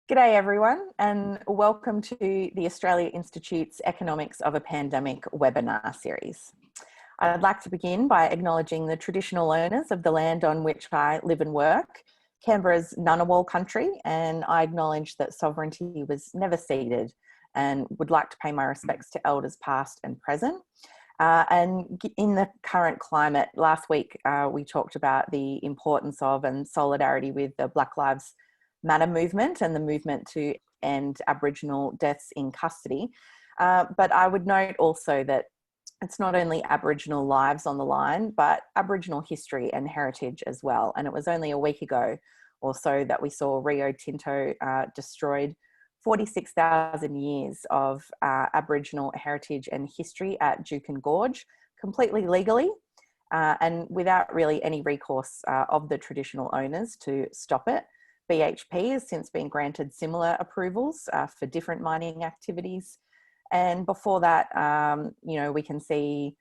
G'day everyone, and welcome to the Australia Institute's Economics of a Pandemic webinar series. I'd like to begin by acknowledging the traditional owners of the land on which I live and work, Canberra's Ngunnawal country, and I acknowledge that sovereignty was never ceded and would like to pay my respects to elders past and present. And in the current climate, last week we talked about the importance of and solidarity with the Black Lives Matter movement and the movement to end Aboriginal deaths in custody. But I would note also that it's not only Aboriginal lives on the line, but Aboriginal history and heritage as well. And it was only a week ago or so that we saw Rio Tinto destroyed 46,000 years of Aboriginal heritage and history at Juukan Gorge, completely legally and without really any recourse of the traditional owners to stop it. BHP has since been granted similar approvals for different mining activities. And before that, we can see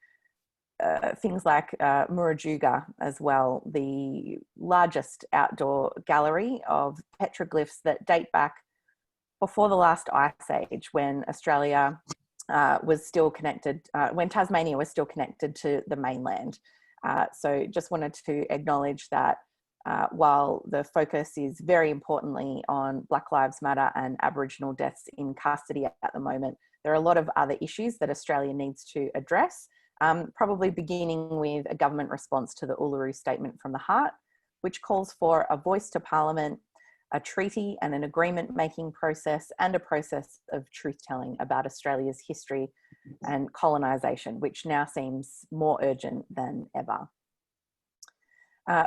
things like Murujuga as well, the largest outdoor gallery of petroglyphs that date back before the last ice age, when Australia was still connected, when Tasmania was still connected to the mainland. So just wanted to acknowledge that while the focus is very importantly on Black Lives Matter and Aboriginal deaths in custody at the moment, there are a lot of other issues that Australia needs to address, probably beginning with a government response to the Uluru Statement from the Heart, which calls for a voice to Parliament, a treaty and an agreement-making process, and a process of truth-telling about Australia's history and colonisation, which now seems more urgent than ever.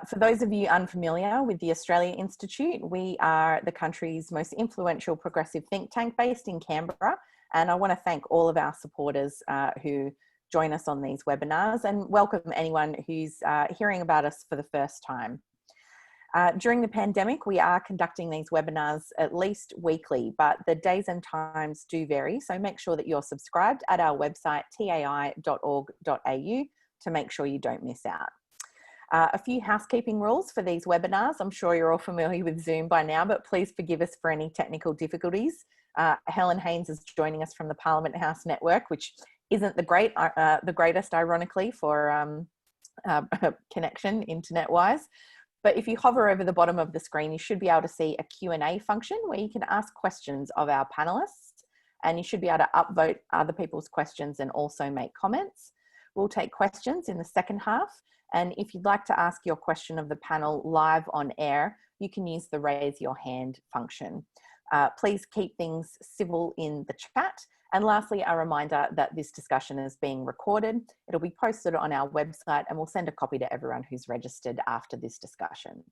For those of you unfamiliar with the Australia Institute, we are the country's most influential progressive think tank based in Canberra. And I want to thank all of our supporters who join us on these webinars, and welcome anyone who's hearing about us for the first time. During the pandemic, we are conducting these webinars at least weekly, but the days and times do vary. So make sure that you're subscribed at our website, tai.org.au, to make sure you don't miss out. A few housekeeping rules for these webinars. I'm sure you're all familiar with Zoom by now, but please forgive us for any technical difficulties. Helen Haines is joining us from the Parliament House Network, which isn't the greatest, ironically, for connection internet-wise. But if you hover over the bottom of the screen, you should be able to see a Q&A function where you can ask questions of our panelists, and you should be able to upvote other people's questions and also make comments. We'll take questions in the second half. And if you'd like to ask your question of the panel live on air, you can use the raise your hand function. Please keep things civil in the chat. And lastly, a reminder that this discussion is being recorded. It'll be posted on our website, and we'll send a copy to everyone who's registered after this discussion.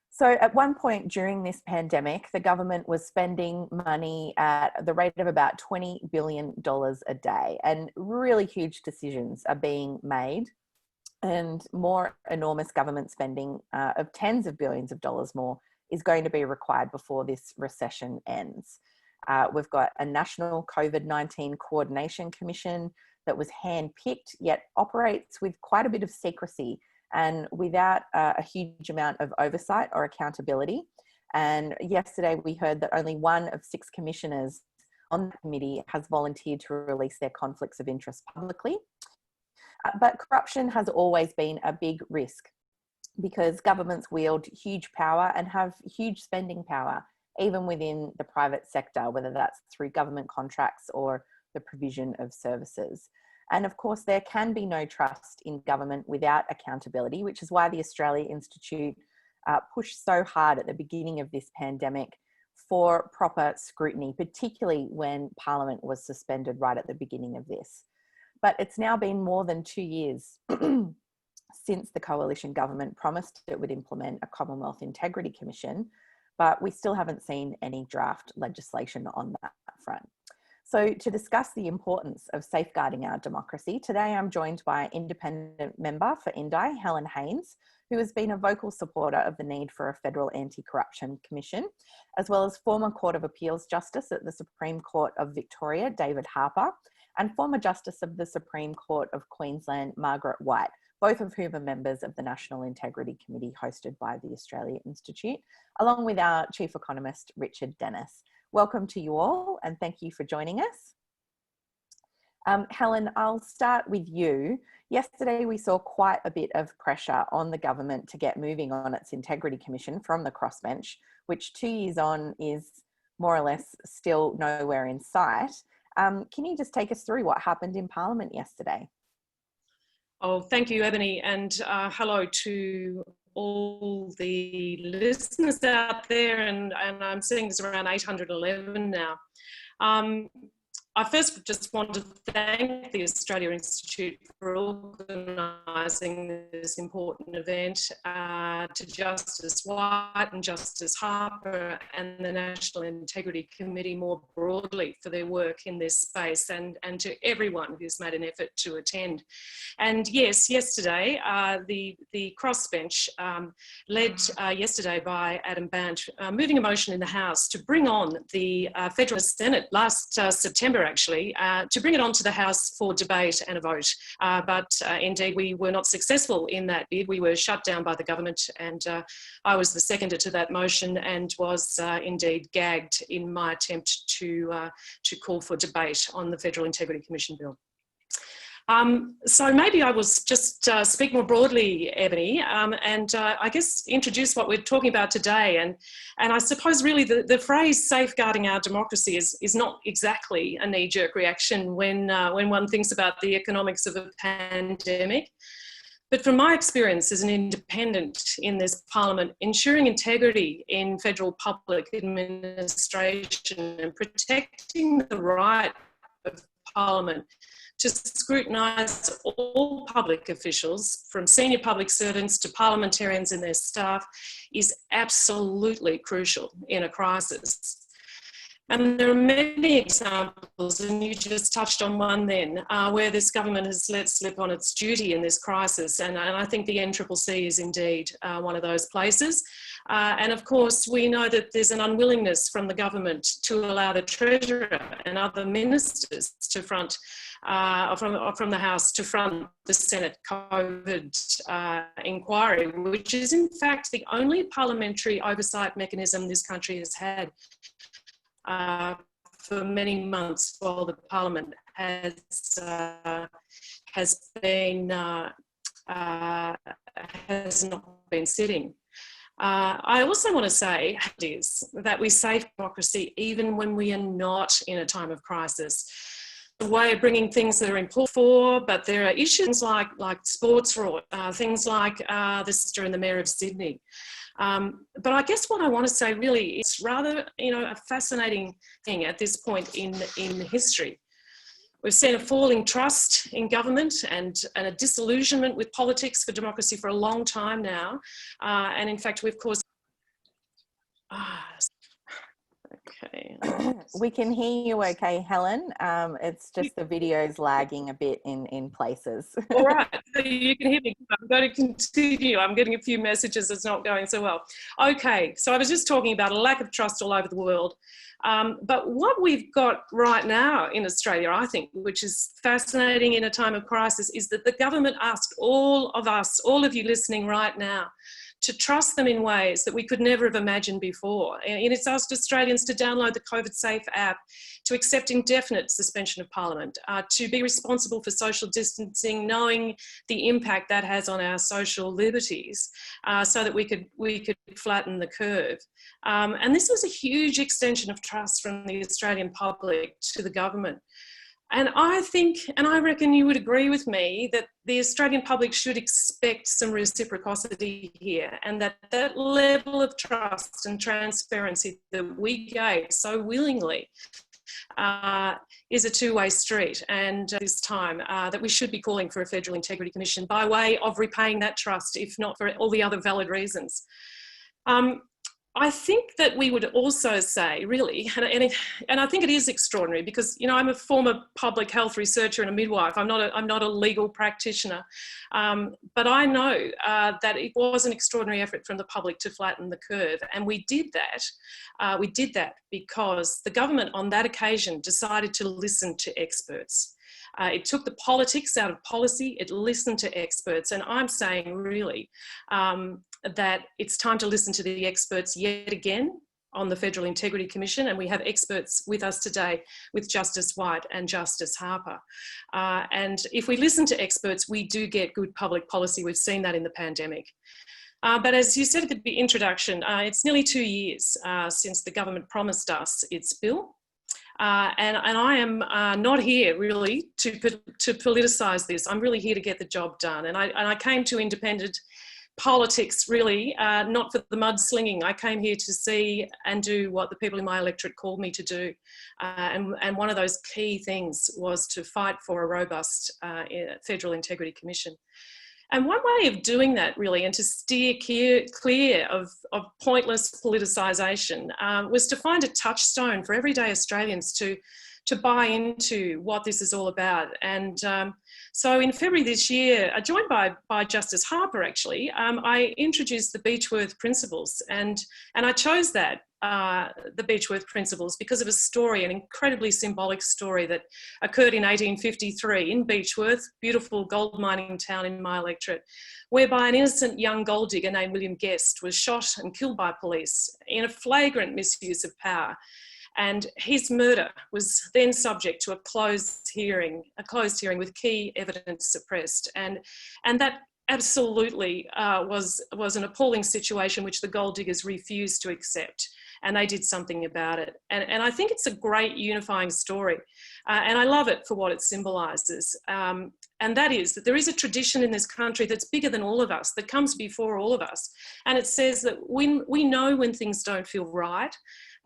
So at one point during this pandemic, the government was spending money at the rate of about $20 billion a day, and really huge decisions are being made, and more enormous government spending of tens of billions of dollars more is going to be required before this recession ends. We've got a national COVID-19 coordination commission that was handpicked, yet operates with quite a bit of secrecy and without a huge amount of oversight or accountability. And yesterday we heard that only one of 6 commissioners on the committee has volunteered to release their conflicts of interest publicly. But corruption has always been a big risk because governments wield huge power and have huge spending power, even within the private sector, whether that's through government contracts or the provision of services. And of course, there can be no trust in government without accountability, which is why the Australia Institute pushed so hard at the beginning of this pandemic for proper scrutiny, particularly when Parliament was suspended right at the beginning of this. But it's now been more than 2 years since the coalition government promised it would implement a Commonwealth Integrity Commission, but we still haven't seen any draft legislation on that front. So to discuss the importance of safeguarding our democracy, today I'm joined by independent member for Indi, Helen Haines, who has been a vocal supporter of the need for a federal anti-corruption commission, as well as former Court of Appeals Justice at the Supreme Court of Victoria, David Harper, and former Justice of the Supreme Court of Queensland, Margaret White, both of whom are members of the National Integrity Committee hosted by the Australia Institute, along with our Chief Economist, Richard Dennis. Welcome to you all, and thank you for joining us. Helen, I'll start with you. Yesterday, we saw quite a bit of pressure on the government to get moving on its Integrity Commission from the crossbench, which 2 years on is more or less still nowhere in sight. Can you just take us through what happened in Parliament yesterday? Oh, thank you, Ebony, and hello to all the listeners out there, and I'm seeing there's around 811 now. I first just want to thank the Australia Institute for organising this important event, to Justice White and Justice Harper and the National Integrity Committee more broadly for their work in this space, and to everyone who's made an effort to attend. And yes, yesterday, the crossbench, led yesterday by Adam Bandt, moving a motion in the House to bring on the Federal Senate last September, actually, to bring it onto the House for debate and a vote. But indeed, we were not successful in that bid. We were shut down by the government, and I was the seconder to that motion and was indeed gagged in my attempt to call for debate on the Federal Integrity Commission bill. So maybe I will just speak more broadly, Ebony, and I guess introduce what we're talking about today. And I suppose really the phrase safeguarding our democracy is not exactly a knee-jerk reaction when one thinks about the economics of a pandemic. But from my experience as an independent in this Parliament, ensuring integrity in federal public administration and protecting the right of Parliament to scrutinise all public officials, from senior public servants to parliamentarians and their staff, is absolutely crucial in a crisis. And there are many examples, and you just touched on one then, where this government has let slip on its duty in this crisis. And I think the NCCC is indeed one of those places. And of course, we know that there's an unwillingness from the government to allow the Treasurer and other ministers to front, from the House to front the Senate COVID inquiry, which is in fact the only parliamentary oversight mechanism this country has had for many months while the Parliament has not been sitting. I also want to say is that we save democracy even when we are not in a time of crisis. A way of bringing things that are important for, but there are issues like sports fraud, things like this is during the Mayor of Sydney. But I guess what I want to say really is rather, a fascinating thing at this point in history. We've seen a falling trust in government and a disillusionment with politics for democracy for a long time now. And in fact, we've caused... Okay. We can hear you okay, Helen. It's just the video's lagging a bit in places. All right, so you can hear me. I'm going to continue. I'm getting a few messages it's not going so well. Okay, so I was just talking about a lack of trust all over the world. But what we've got right now in Australia, I think, which is fascinating in a time of crisis, is that the government asked all of us, all of you listening right now, to trust them in ways that we could never have imagined before. And it's asked Australians to download the COVID Safe app, to accept indefinite suspension of Parliament, to be responsible for social distancing, knowing the impact that has on our social liberties, so that we could flatten the curve. And this was a huge extension of trust from the Australian public to the government. And I think, and I reckon you would agree with me, that the Australian public should expect some reciprocity here, and that level of trust and transparency that we gave so willingly is a two-way street. And this time that we should be calling for a Federal Integrity Commission by way of repaying that trust, if not for all the other valid reasons. I think that we would also say, really, and I think it is extraordinary because, I'm a former public health researcher and a midwife. I'm not a legal practitioner, but I know that it was an extraordinary effort from the public to flatten the curve, and we did that. We did that because the government on that occasion decided to listen to experts. It took the politics out of policy. It listened to experts. And I'm saying really that it's time to listen to the experts yet again on the Federal Integrity Commission, and we have experts with us today with Justice White and Justice Harper. And if we listen to experts, we do get good public policy. We've seen that in the pandemic. But as you said at the introduction, it's nearly 2 years since the government promised us its bill. And I am not here really to politicise this. I'm really here to get the job done. And I came to independent politics really not for the mudslinging. I came here to see and do what the people in my electorate called me to do. And one of those key things was to fight for a robust Federal Integrity Commission. And one way of doing that really, and to steer clear of pointless politicisation, was to find a touchstone for everyday Australians to buy into what this is all about. And so in February this year, joined by Justice Harper actually, I introduced the Beechworth Principles, and I chose that, the Beechworth Principles, because of a story, an incredibly symbolic story that occurred in 1853 in Beechworth, beautiful gold mining town in my electorate, whereby an innocent young gold digger named William Guest was shot and killed by police in a flagrant misuse of power. And his murder was then subject to a closed hearing with key evidence suppressed. And that absolutely was an appalling situation which the gold diggers refused to accept, and they did something about it. And I think it's a great unifying story, and I love it for what it symbolises. And that is that there is a tradition in this country that's bigger than all of us, that comes before all of us. And it says that we know when things don't feel right,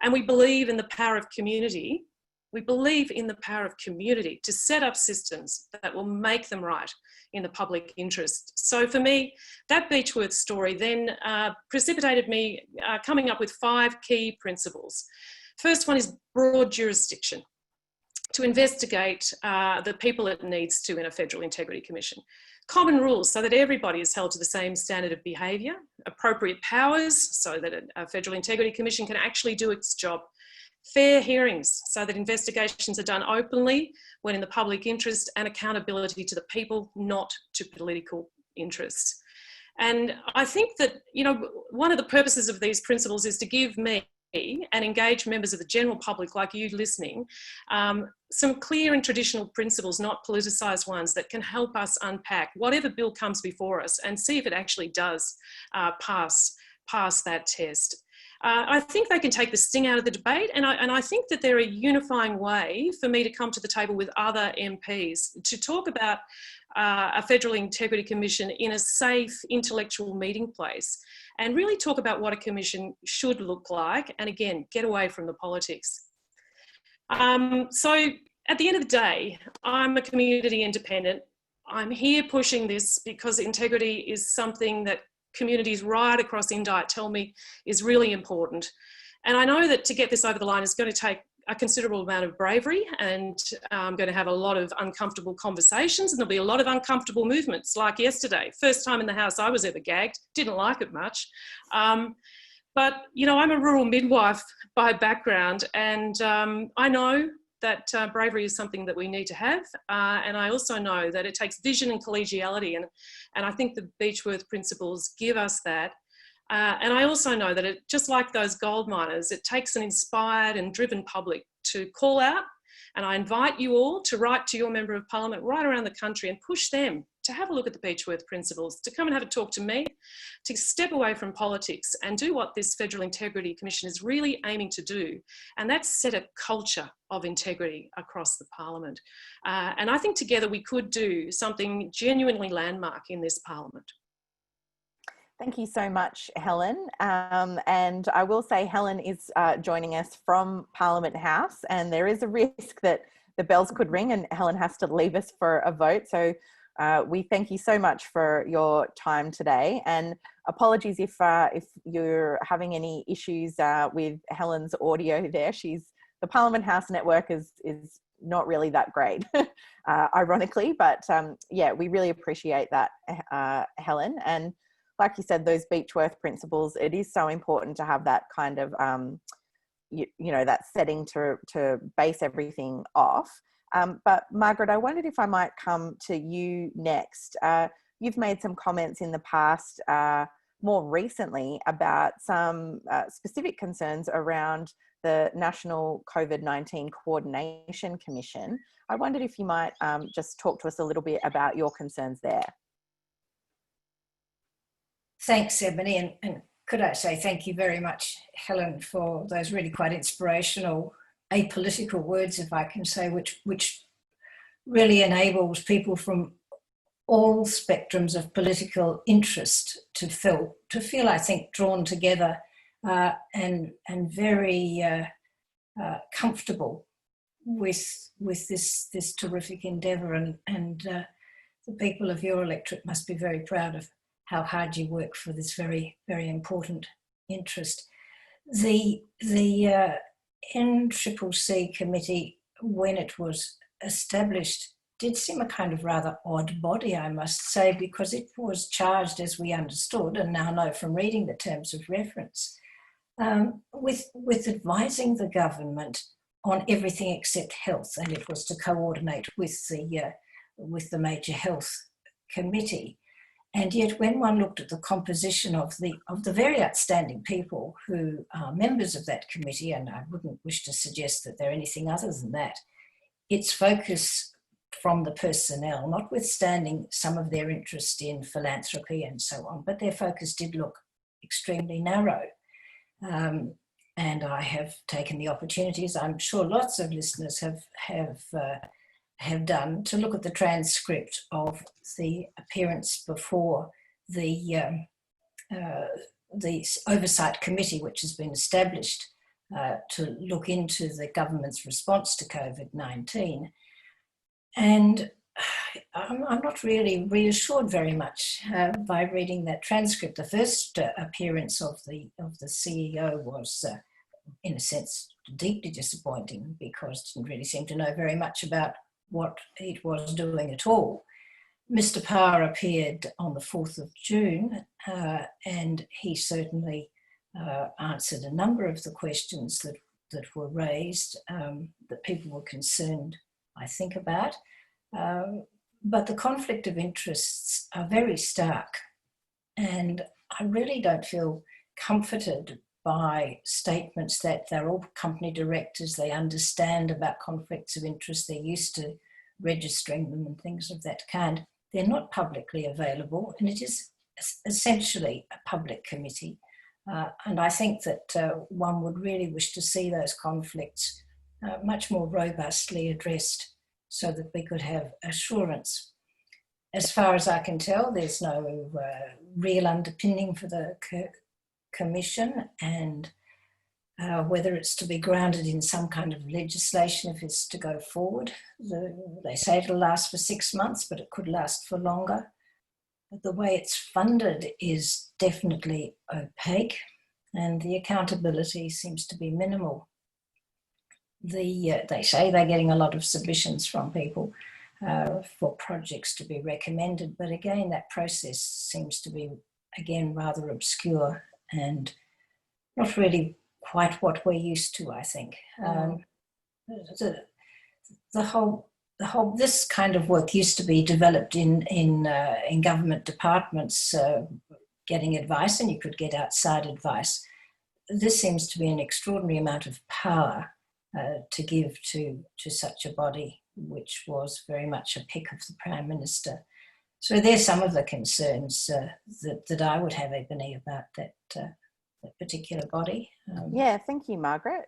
and we believe in the power of community. We believe in the power of community to set up systems that will make them right in the public interest. So for me, that Beechworth story then precipitated me coming up with 5 key principles. First one is broad jurisdiction, to investigate the people it needs to in a Federal Integrity Commission. Common rules so that everybody is held to the same standard of behaviour, appropriate powers so that a Federal Integrity Commission can actually do its job, fair hearings so that investigations are done openly when in the public interest, and accountability to the people, not to political interests. And I think that, you know, one of the purposes of these principles is to give me and engage members of the general public like you listening, some clear and traditional principles, not politicised ones, that can help us unpack whatever bill comes before us and see if it actually does pass that test. I think they can take the sting out of the debate, and I think that they're a unifying way for me to come to the table with other MPs to talk about a Federal Integrity Commission in a safe intellectual meeting place, and really talk about what a commission should look like, and again, get away from the politics. So at the end of the day, I'm a community independent. I'm here pushing this because integrity is something that communities right across Indi tell me is really important. And I know that to get this over the line is going to take a considerable amount of bravery, and I'm going to have a lot of uncomfortable conversations, and there'll be a lot of uncomfortable movements like yesterday. First time in the House I was ever gagged, didn't like it much. But, you know, I'm a rural midwife by background, and I know that bravery is something that we need to have. And I also know that it takes vision and collegiality. And I think the Beechworth Principles give us that. And I also know that it, just like those gold miners, it takes an inspired and driven public to call out. And I invite you all to write to your Member of Parliament right around the country and push them to have a look at the Beechworth Principles, to come and have a talk to me, to step away from politics and do what this Federal Integrity Commission is really aiming to do. And that's set a culture of integrity across the Parliament. And I think together we could do something genuinely landmark in this Parliament. Thank you so much, Helen. And I will say Helen is joining us from Parliament House, and there is a risk that the bells could ring and Helen has to leave us for a vote. So we thank you so much for your time today, and apologies if you're having any issues with Helen's audio there. The Parliament House network is not really that great, ironically, but yeah, we really appreciate that, Helen. And like you said, those Beechworth Principles, it is so important to have that kind of, you know, that setting to base everything off. But Margaret, I wondered if I might come to you next. You've made some comments in the past, more recently, about some specific concerns around the National COVID-19 Coordination Commission. I wondered if you might just talk to us a little bit about your concerns there. Thanks, Ebony, and could I say thank you very much, Helen, for those really quite inspirational, apolitical words, if I can say, which really enables people from all spectrums of political interest to feel, I think, drawn together and very comfortable with this terrific endeavour, and the people of your electorate must be very proud of how hard you work for this very, very important interest. The NCCC committee, when it was established, did seem a kind of rather odd body, I must say, because it was charged, as we understood, and now know from reading the terms of reference, with advising the government on everything except health, and it was to coordinate with the major health committee. And yet, when one looked at the composition of the very outstanding people who are members of that committee, and I wouldn't wish to suggest that they're anything other than that, its focus from the personnel, notwithstanding some of their interest in philanthropy and so on, but their focus did look extremely narrow. And I have taken the opportunities, I'm sure lots of listeners have done, to look at the transcript of the appearance before the oversight committee, which has been established to look into the government's response to COVID-19. And I'm not really reassured very much by reading that transcript. The first appearance of the CEO was, in a sense, deeply disappointing, because it didn't really seem to know very much about what it was doing at all. Mr. Power appeared on the 4th of June, and he certainly answered a number of the questions that were raised, that people were concerned, I think, about. But the conflict of interests are very stark, and I really don't feel comforted by statements that they're all company directors, they understand about conflicts of interest, they're used to registering them and things of that kind. They're not publicly available, and it is essentially a public committee. And I think that one would really wish to see those conflicts much more robustly addressed, so that we could have assurance. As far as I can tell, there's no real underpinning for the commission, and whether it's to be grounded in some kind of legislation if it's to go forward. They say it'll last for 6 months, but it could last for longer. But the way it's funded is definitely opaque, and the accountability seems to be minimal. They say they're getting a lot of submissions from people for projects to be recommended, but again, that process seems to be, again, rather obscure and not really quite what we're used to, I think. This kind of work used to be developed in government departments, getting advice, and you could get outside advice. This seems to be an extraordinary amount of power to give to such a body, which was very much a pick of the Prime Minister. So there's some of the concerns that I would have, Ebony, about that particular body. Yeah, thank you, Margaret.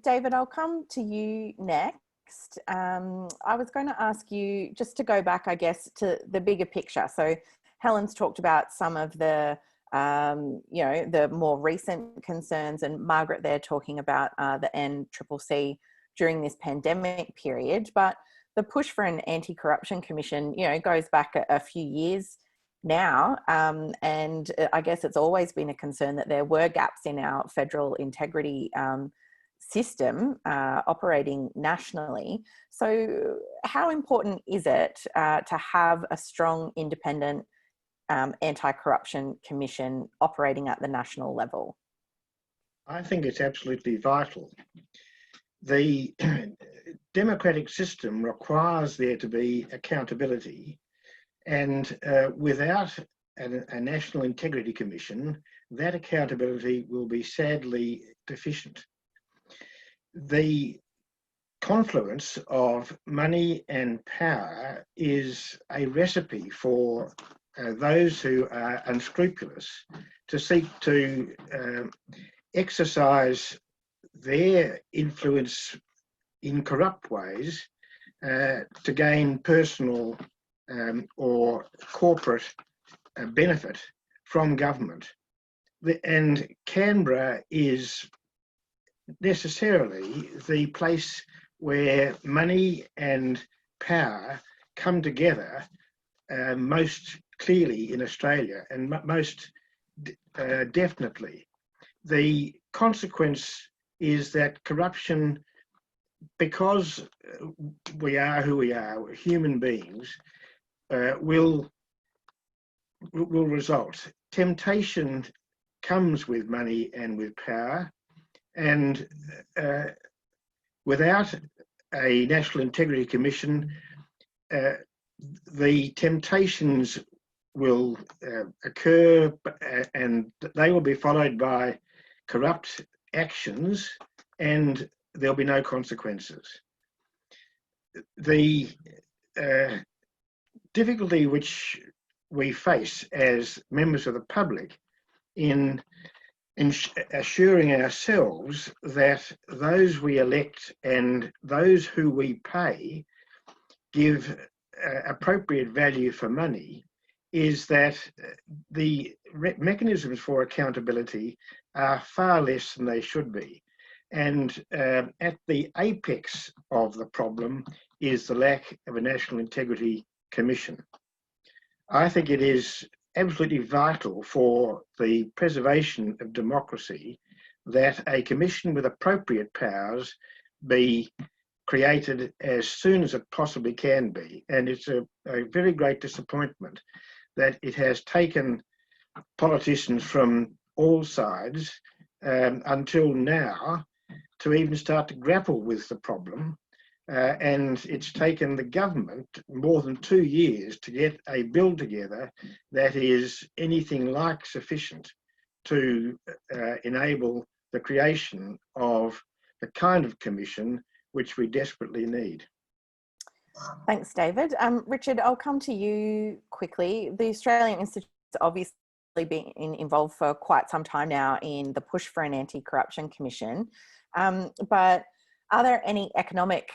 David, I'll come to you next. I was going to ask you just to go back, I guess, to the bigger picture. So Helen's talked about some of the the more recent concerns, and Margaret there talking about the NCCC during this pandemic period. But the push for an anti-corruption commission, goes back a few years now, and I guess it's always been a concern that there were gaps in our federal integrity system operating nationally. So how important is it to have a strong, independent anti-corruption commission operating at the national level? I think it's absolutely vital. the democratic system requires there to be accountability, and without a National Integrity Commission, that accountability will be sadly deficient. The confluence of money and power is a recipe for those who are unscrupulous to seek to exercise their influence in corrupt ways to gain personal or corporate benefit from government. And Canberra is necessarily the place where money and power come together most clearly in Australia, and most definitely. The consequence is that corruption, because we are who we are, we're human beings, will result. Temptation comes with money and with power, and without a National Integrity Commission, the temptations will occur, and they will be followed by corrupt actions, and there'll be no consequences. The difficulty which we face as members of the public in assuring ourselves that those we elect and those who we pay give appropriate value for money is that the mechanisms for accountability are far less than they should be. And at the apex of the problem is the lack of a National Integrity Commission. I think it is absolutely vital for the preservation of democracy that a commission with appropriate powers be created as soon as it possibly can be. And it's a very great disappointment that it has taken politicians from all sides until now to even start to grapple with the problem. And it's taken the government more than 2 years to get a bill together that is anything like sufficient to enable the creation of the kind of commission which we desperately need. Thanks, David. Richard, I'll come to you quickly. The Australian Institute has obviously been involved for quite some time now in the push for an anti-corruption commission, but are there any economic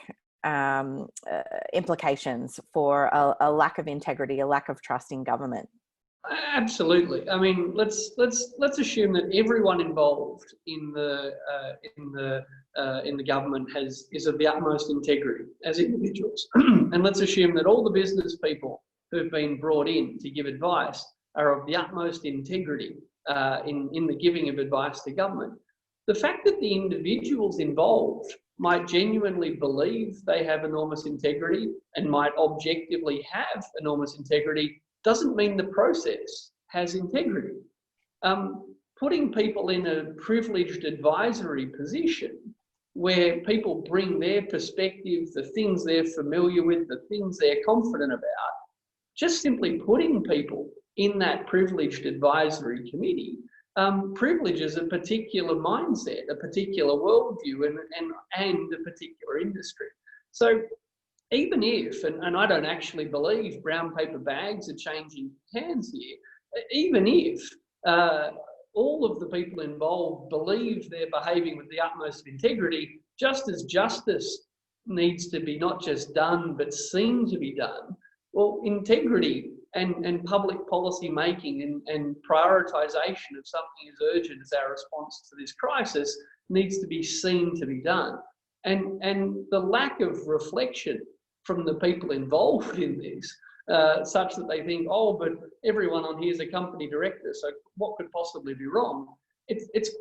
implications for a lack of integrity, a lack of trust in government? Absolutely. I mean, let's assume that everyone involved in the government is of the utmost integrity as individuals, and let's assume that all the business people who've been brought in to give advice are of the utmost integrity in the giving of advice to government. The fact that the individuals involved might genuinely believe they have enormous integrity and might objectively have enormous integrity doesn't mean the process has integrity. Putting people in a privileged advisory position where people bring their perspective, the things they're familiar with, the things they're confident about, just simply putting people in that privileged advisory committee privileges a particular mindset, a particular worldview, and a particular industry. So even if, and I don't actually believe brown paper bags are changing hands here, even if all of the people involved believe they're behaving with the utmost integrity, just as justice needs to be not just done, but seen to be done, well, integrity and public policy making and prioritisation of something as urgent as our response to this crisis needs to be seen to be done. And the lack of reflection from the people involved in this, such that they think, oh, but everyone on here is a company director, so what could possibly be wrong? It's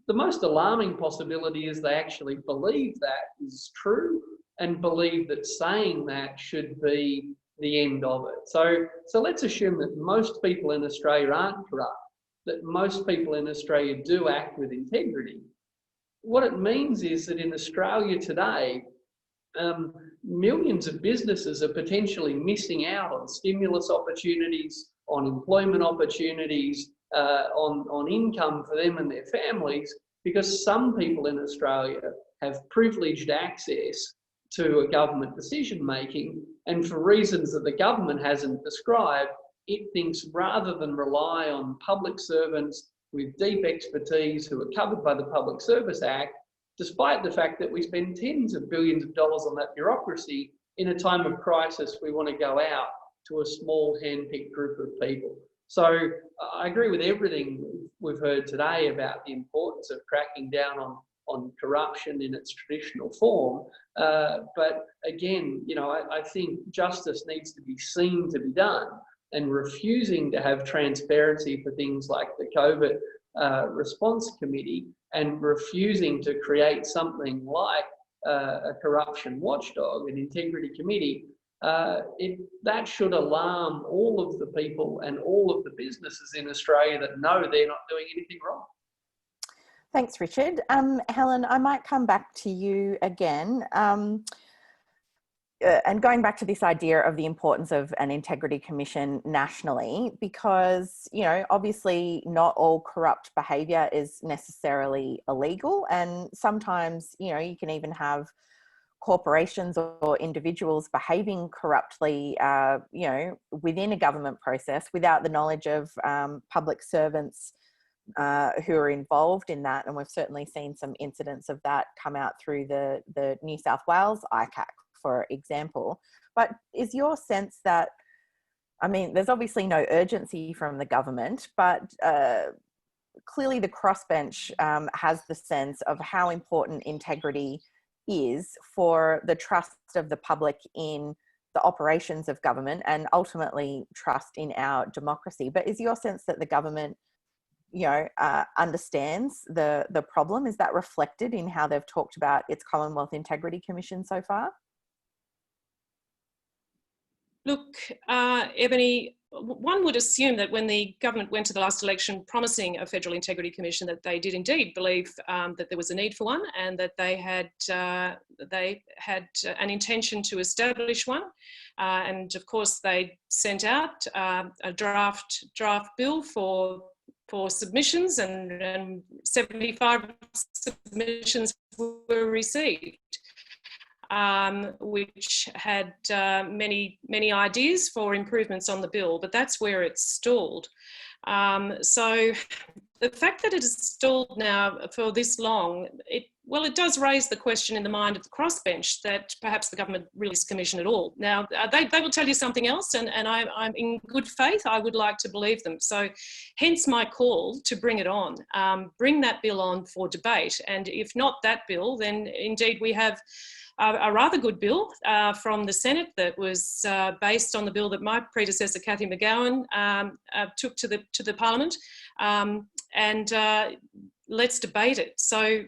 the most alarming possibility is they actually believe that is true and believe that saying that should be the end of it. So let's assume that most people in Australia aren't corrupt, that most people in Australia do act with integrity. what it means is that in Australia today, millions of businesses are potentially missing out on stimulus opportunities, on employment opportunities, on income for them and their families, because some people in Australia have privileged access to a government decision making, and for reasons that the government hasn't described, it thinks rather than rely on public servants with deep expertise who are covered by the Public Service Act, despite the fact that we spend tens of billions of dollars on that bureaucracy, in a time of crisis, we want to go out to a small hand-picked group of people. So I agree with everything we've heard today about the importance of cracking down on corruption in its traditional form. But again, you know, I think justice needs to be seen to be done, and refusing to have transparency for things like the COVID response committee, and refusing to create something like a corruption watchdog, an integrity committee, that should alarm all of the people and all of the businesses in Australia that know they're not doing anything wrong. Thanks, Richard. Helen, I might come back to you again. And going back to this idea of the importance of an integrity commission nationally, because, you know, obviously not all corrupt behaviour is necessarily illegal. And sometimes, you know, you can even have corporations or individuals behaving corruptly, you know, within a government process without the knowledge of public servants who are involved in that. And we've certainly seen some incidents of that come out through the New South Wales ICAC, for example. But is your sense that, I mean, there's obviously no urgency from the government, but clearly the crossbench has the sense of how important integrity is for the trust of the public in the operations of government and ultimately trust in our democracy. But is your sense that the government, you know, understands the problem? Is that reflected in how they've talked about its Commonwealth Integrity Commission so far? Look, Ebony, one would assume that when the government went to the last election promising a Federal Integrity Commission, that they did indeed believe that there was a need for one, and that they had an intention to establish one. And of course, they sent out a draft bill for submissions, and 75 submissions were received, which had many ideas for improvements on the bill, but that's where it's stalled. So the fact that it has stalled now for this long, it does raise the question in the mind of the crossbench that perhaps the government really is commission at all. Now, they will tell you something else, and I'm in good faith, I would like to believe them. So hence my call to bring it on, bring that bill on for debate. And if not that bill, then indeed we have a rather good bill from the Senate that was based on the bill that my predecessor, Cathy McGowan, took to the Parliament, and let's debate it. So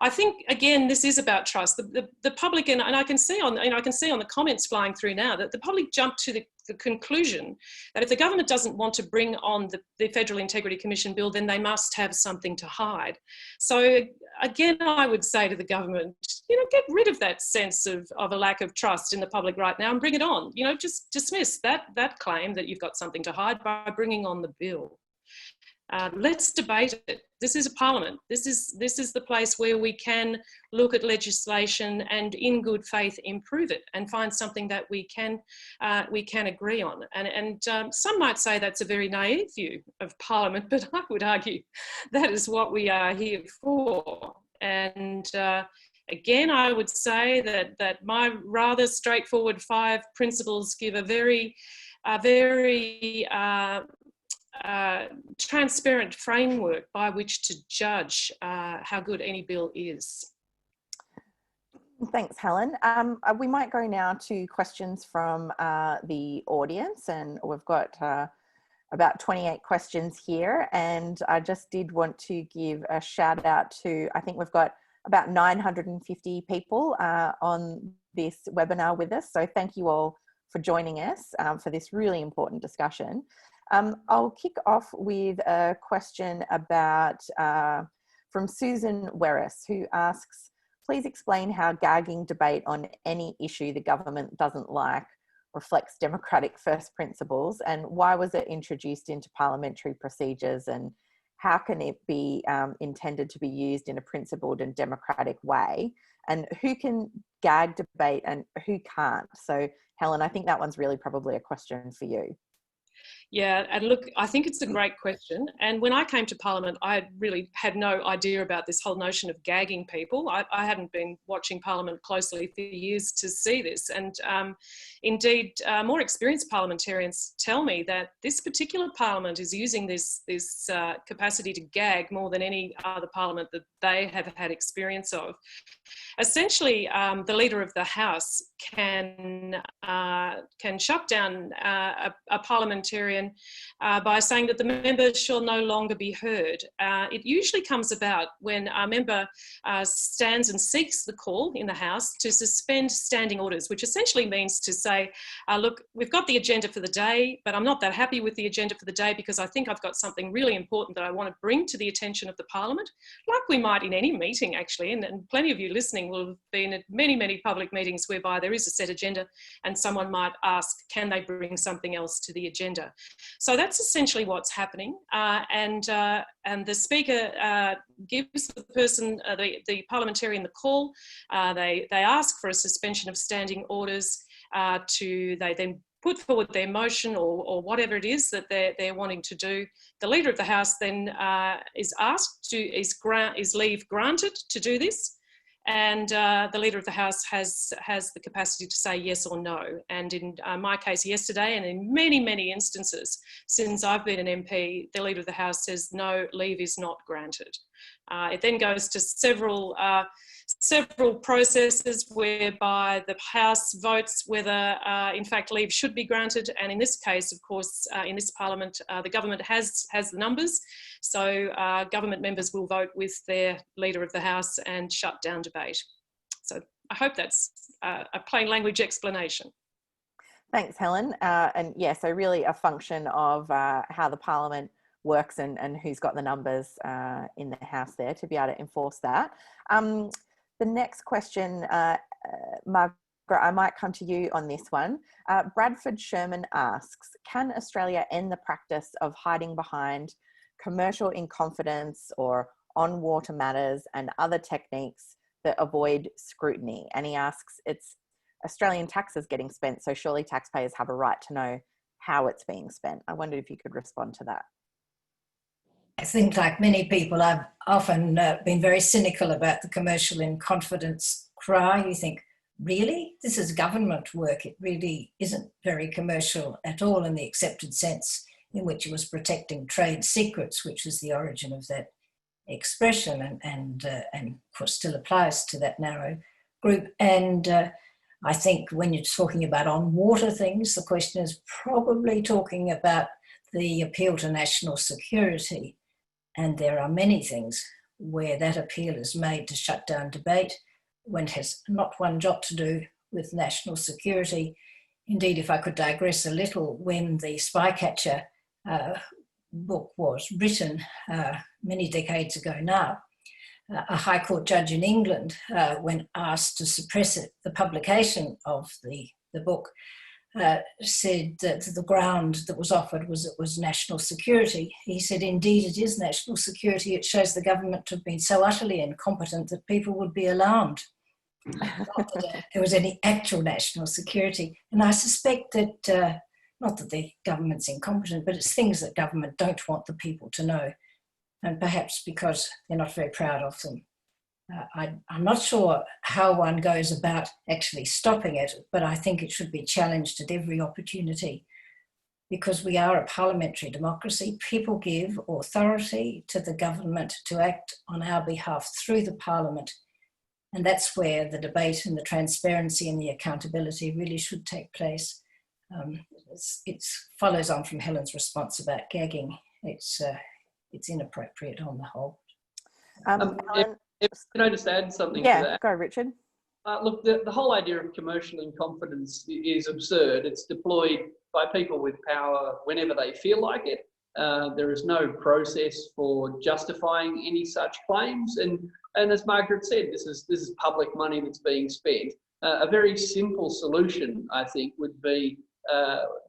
I think, again, this is about trust. The public, and I can see on the comments flying through now that the public jumped to the conclusion that if the government doesn't want to bring on the Federal Integrity Commission bill, then they must have something to hide. So again, I would say to the government, you know, get rid of that sense of a lack of trust in the public right now and bring it on. You know, just dismiss that claim that you've got something to hide by bringing on the bill. Let's debate it. This is a parliament. This is the place where we can look at legislation and in good faith improve it and find something that we can agree on. And some might say that's a very naive view of parliament, but I would argue that is what we are here for. And again, I would say that my rather straightforward 5 principles give a very transparent framework by which to judge how good any bill is. Thanks, Helen. We might go now to questions from the audience, and we've got about 28 questions here, and I just did want to give a shout out to, I think we've got about 950 people on this webinar with us, so thank you all for joining us for this really important discussion. I'll kick off with a question about from Susan Werris, who asks, please explain how gagging debate on any issue the government doesn't like reflects democratic first principles, and why was it introduced into parliamentary procedures, and how can it be intended to be used in a principled and democratic way, and who can gag debate and who can't? So Helen, I think that one's really probably a question for you. Yeah, and look, I think it's a great question. And when I came to Parliament, I really had no idea about this whole notion of gagging people. I hadn't been watching Parliament closely for years to see this. And indeed, more experienced parliamentarians tell me that this particular Parliament is using this capacity to gag more than any other Parliament that they have had experience of. Essentially, the Leader of the House can shut down a parliamentarian by saying that the member shall no longer be heard. It usually comes about when a member stands and seeks the call in the House to suspend standing orders, which essentially means to say, look, we've got the agenda for the day, but I'm not that happy with the agenda for the day because I think I've got something really important that I want to bring to the attention of the Parliament, like we might in any meeting actually, and plenty of you listening will have been at many, many public meetings whereby there is a set agenda and someone might ask, can they bring something else to the agenda? So that's essentially what's happening. And the Speaker gives the person, the parliamentarian, the call. They ask for a suspension of standing orders. They then put forward their motion or whatever it is that they're wanting to do. The Leader of the House then is asked is leave granted to do this. And the Leader of the House has the capacity to say yes or no. And in my case yesterday, and in many, many instances since I've been an MP, the Leader of the House says no, leave is not granted. It then goes to several processes whereby the House votes whether, in fact, leave should be granted. And in this case, of course, in this Parliament, the government has the numbers. So government members will vote with their Leader of the House and shut down debate. So I hope that's a plain language explanation. Thanks, Helen. And yeah, so really a function of how the Parliament works and who's got the numbers in the House there to be able to enforce that. The next question, Margaret, I might come to you on this one. Bradford Sherman asks, can Australia end the practice of hiding behind commercial incompetence or on-water matters and other techniques that avoid scrutiny? And he asks, it's Australian taxes getting spent, so surely taxpayers have a right to know how it's being spent. I wondered if you could respond to that. I think, like many people, I've often been very cynical about the commercial in confidence cry. You think, really? This is government work. It really isn't very commercial at all in the accepted sense in which it was protecting trade secrets, which is the origin of that expression and of course still applies to that narrow group. And I think when you're talking about on-water things, the question is probably talking about the appeal to national security. And there are many things where that appeal is made to shut down debate when it has not one jot to do with national security. Indeed, if I could digress a little, when the Spycatcher book was written many decades ago now, a High Court judge in England, when asked to suppress the publication of the book, said that the ground that was offered was national security. He said, indeed, it is national security. It shows the government to have been so utterly incompetent that people would be alarmed. Not that there was any actual national security. And I suspect that, not that the government's incompetent, but it's things that government don't want the people to know. And perhaps because they're not very proud of them. I'm not sure how one goes about actually stopping it, but I think it should be challenged at every opportunity because we are a parliamentary democracy. People give authority to the government to act on our behalf through the Parliament. And that's where the debate and the transparency and the accountability really should take place. It follows on from Helen's response about gagging. It's inappropriate on the whole. Helen, Can I just add something to that? Yeah, go, Richard. Look, the whole idea of commercial incompetence is absurd. It's deployed by people with power whenever they feel like it. There is no process for justifying any such claims. And as Margaret said, this is public money that's being spent. A very simple solution, I think, would be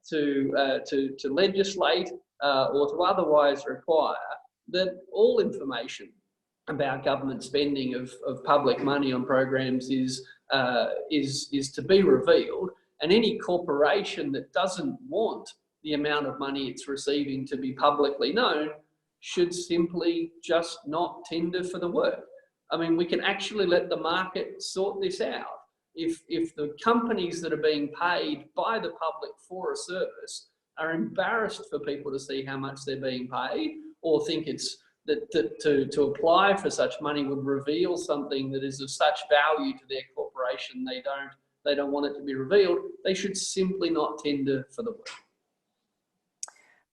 to legislate or to otherwise require that all information about government spending of public money on programs is to be revealed, and any corporation that doesn't want the amount of money it's receiving to be publicly known should simply just not tender for the work. I mean, we can actually let the market sort this out. If the companies that are being paid by the public for a service are embarrassed for people to see how much they're being paid, or think it's that to apply for such money would reveal something that is of such value to their corporation they don't want it to be revealed, they should simply not tender for the work.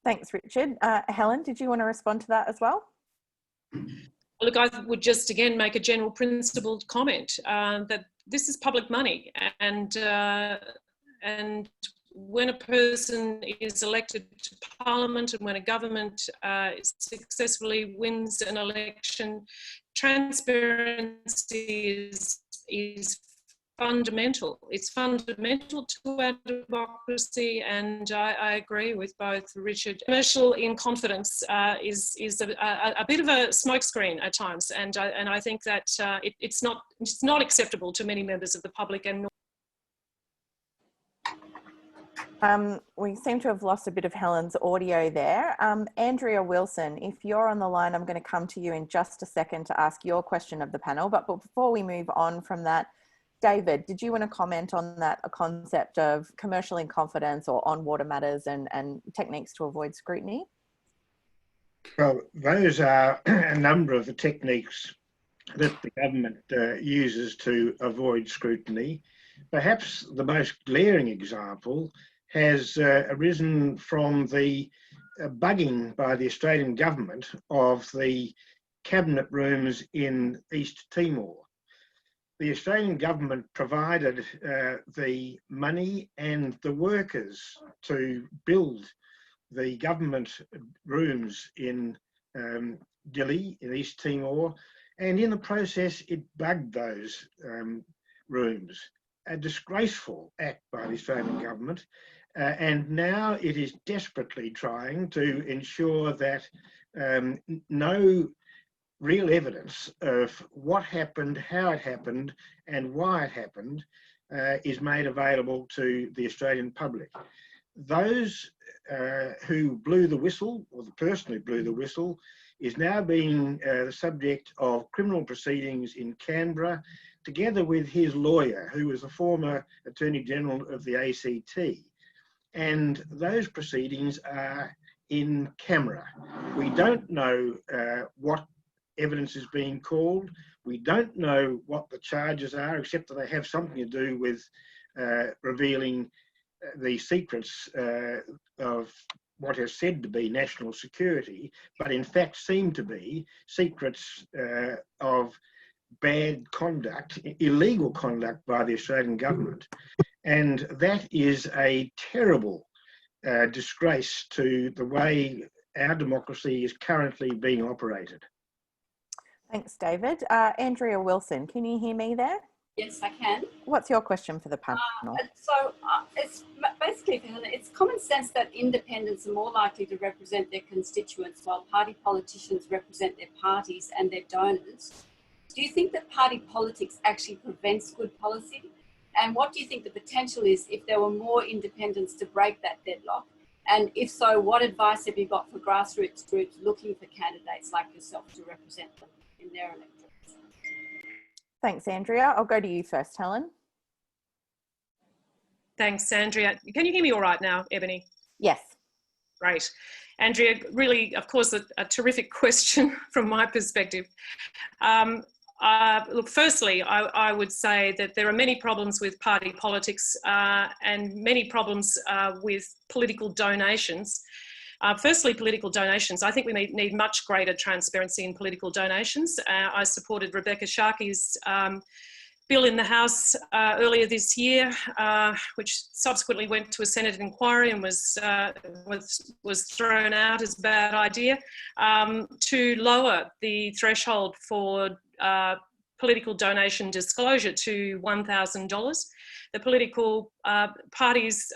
Thanks, Richard. Helen, did you want to respond to that as well? Look, I would just again make a general principled comment that this is public money, and when a person is elected to Parliament and when a government successfully wins an election, transparency is fundamental. It's fundamental to our democracy, and I agree with both Richard. Commercial in confidence is a bit of a smokescreen at times, and I think that it's not acceptable to many members of the public. And we seem to have lost a bit of Helen's audio there. Andrea Wilson, if you're on the line, I'm going to come to you in just a second to ask your question of the panel. But before we move on from that, David, did you want to comment on that concept of commercial in confidence or on water matters and techniques to avoid scrutiny? Well, those are a number of the techniques that the government uses to avoid scrutiny. Perhaps the most glaring example has arisen from the bugging by the Australian government of the cabinet rooms in East Timor. The Australian government provided the money and the workers to build the government rooms in Dili, in East Timor, and in the process it bugged those rooms. A disgraceful act by the Australian government, and now it is desperately trying to ensure that no real evidence of what happened, how it happened, and why it happened is made available to the Australian public. Those who blew the whistle, or the person who blew the whistle, is now being the subject of criminal proceedings in Canberra, together with his lawyer, who was the former Attorney General of the ACT. And those proceedings are in camera. We don't know what evidence is being called. We don't know what the charges are, except that they have something to do with revealing the secrets of what is said to be national security, but in fact seem to be secrets of bad conduct, illegal conduct by the Australian government. And that is a terrible disgrace to the way our democracy is currently being operated. Thanks, David. Andrea Wilson, can you hear me there? Yes, I can. What's your question for the panel? It's basically, it's common sense that independents are more likely to represent their constituents while party politicians represent their parties and their donors. Do you think that party politics actually prevents good policy? And what do you think the potential is if there were more independents to break that deadlock? And if so, what advice have you got for grassroots groups looking for candidates like yourself to represent them in their electorates? Thanks, Andrea. I'll go to you first, Helen. Thanks, Andrea. Can you hear me all right now, Ebony? Yes. Great. Andrea, really, of course, a terrific question from my perspective. Look, firstly, I would say that there are many problems with party politics and many problems with political donations. Firstly, political donations. I think we need much greater transparency in political donations. I supported Rebecca Sharkey's bill in the House earlier this year, which subsequently went to a Senate inquiry and was thrown out as a bad idea, to lower the threshold for political donation disclosure to $1,000. The political parties,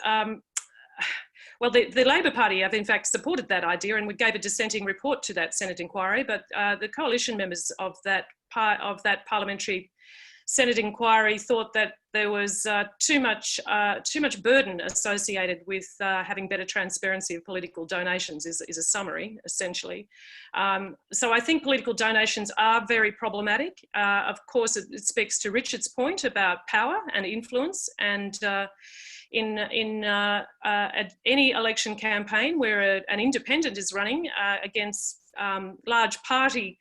well, the Labor Party have in fact supported that idea, and we gave a dissenting report to that Senate inquiry, but the coalition members of that parliamentary Senate inquiry thought that there was too much burden associated with having better transparency of political donations is a summary, essentially. So I think political donations are very problematic. Of course, it speaks to Richard's point about power and influence, and in any election campaign where an independent is running against large party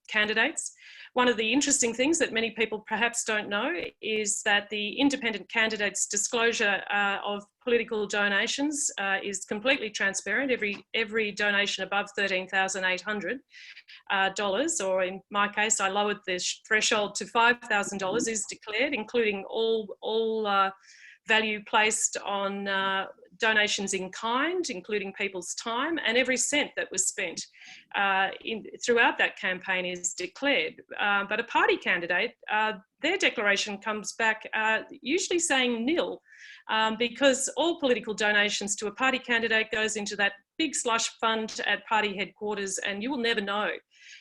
candidates, one of the interesting things that many people perhaps don't know is that the independent candidate's disclosure of political donations is completely transparent. Every donation above $13,800, or in my case, I lowered the threshold to $5,000, is declared, including all value placed on donations in kind, including people's time, and every cent that was spent throughout that campaign is declared. But a party candidate, their declaration comes back usually saying nil, because all political donations to a party candidate goes into that big slush fund at party headquarters, and you will never know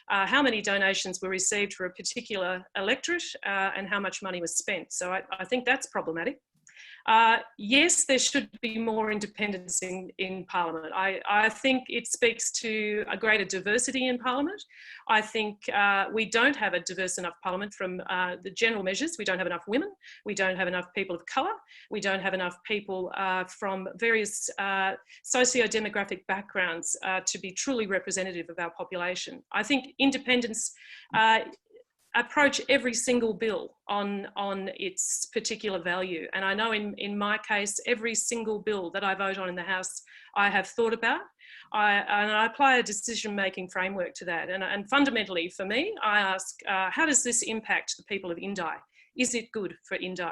how many donations were received for a particular electorate and how much money was spent. So I think that's problematic. Yes, there should be more independence in Parliament. I think it speaks to a greater diversity in Parliament. I think we don't have a diverse enough Parliament from the general measures. We don't have enough women. We don't have enough people of colour. We don't have enough people from various socio-demographic backgrounds to be truly representative of our population. I think independence approach every single bill on its particular value. And I know in my case, every single bill that I vote on in the House, I have thought about. And I apply a decision-making framework to that. And fundamentally for me, I ask, how does this impact the people of Indi? Is it good for Indi?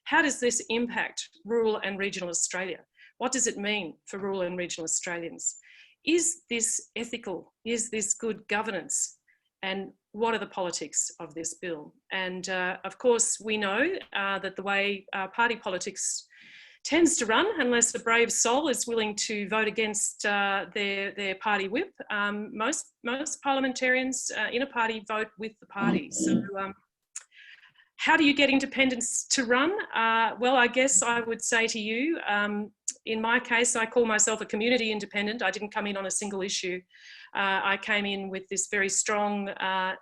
How does this impact rural and regional Australia? What does it mean for rural and regional Australians? Is this ethical? Is this good governance? And what are the politics of this bill? And of course, we know that the way party politics tends to run, unless a brave soul is willing to vote against their party whip, most parliamentarians in a party vote with the party. So how do you get independence to run? Well, I guess I would say to you, in my case, I call myself a community independent. I didn't come in on a single issue. I came in with this very strong